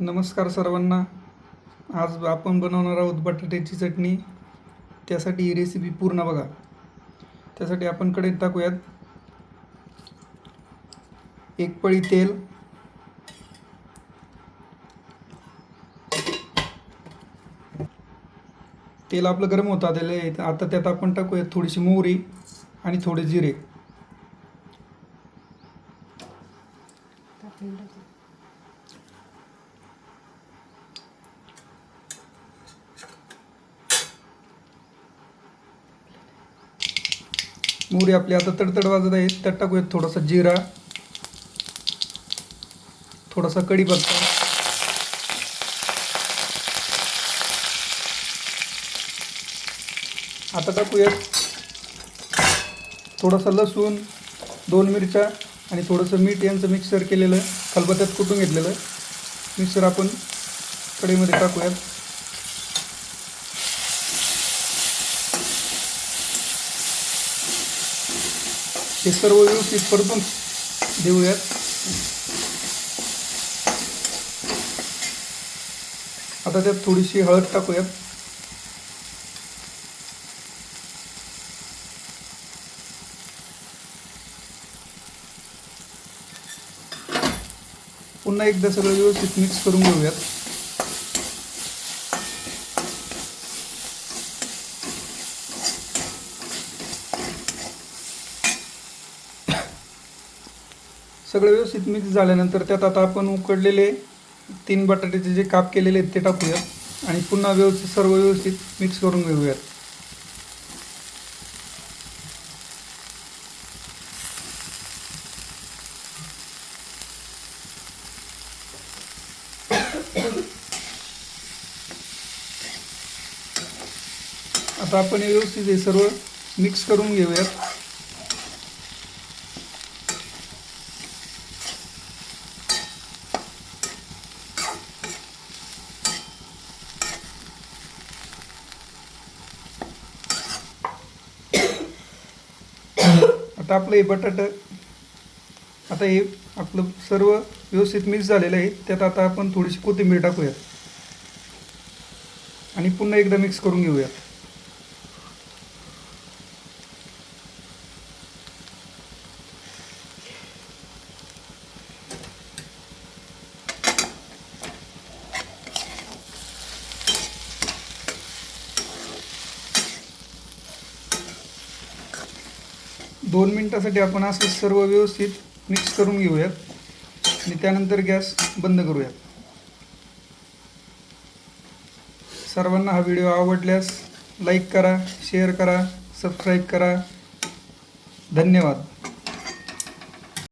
नमस्कार सर्वांना. आज आपण बनवणार आहोत बटाट्याची चटणी. त्यासाठी ही रेसिपी पूर्ण बघा. त्यासाठी आपण कढईत टाकूयात 1 पळी तेल, तेल आपलं गरम होत आलेलं आहे. आता त्यात आपण टाकूयात थोडीशी मोहरी आणि थोडे जिरे. मोहरी आपली आता तडतड वाजत आहे. त्यात टाकूयात थोडासा जिरा, थोडासा कढीपत्ता, आता टाकूयात थोडासा लसूण, 2 मिरच्या आणि थोडंसं मीठ यांचं मिक्सर केलेलं खलबत्त्यात कुटून घेतलेलं मिक्सर आपण कढईमध्ये टाकूयात. हे सर्व व्यवस्थित परतून देऊयात. आता त्यात थोडीशी हळद टाकूयात. पुन्हा एकदा सगळं व्यवस्थित मिक्स करून घेऊयात. सगळं व्यवस्थित मिक्स झाल्यानंतर त्यात आता आपण उकडलेले 3 बटाट्याचे जे काप केलेले आहेत ते टाकूयात आणि पुन्हा सर्व व्यवस्थित मिक्स करून घेऊयात. आता आपण हे व्यवस्थित हे सर्व मिक्स करून घेऊयात. आता आपलं हे आता हे आपलं सर्व व्यवस्थित मिक्स झालेलं आहे. त्यात आता आपण थोडीशी कोथिंबीर टाकूयात आणि पुन्हा एकदा मिक्स करून घेऊयात. दोन मिनिटासाठी आपण असं सर्व व्यवस्थित मिक्स करून घेऊयात आणि त्यानंतर गॅस बंद करूयात. सर्वांना हा व्हिडिओ आवडल्यास लाईक करा, शेअर करा, सबस्क्राईब करा. धन्यवाद.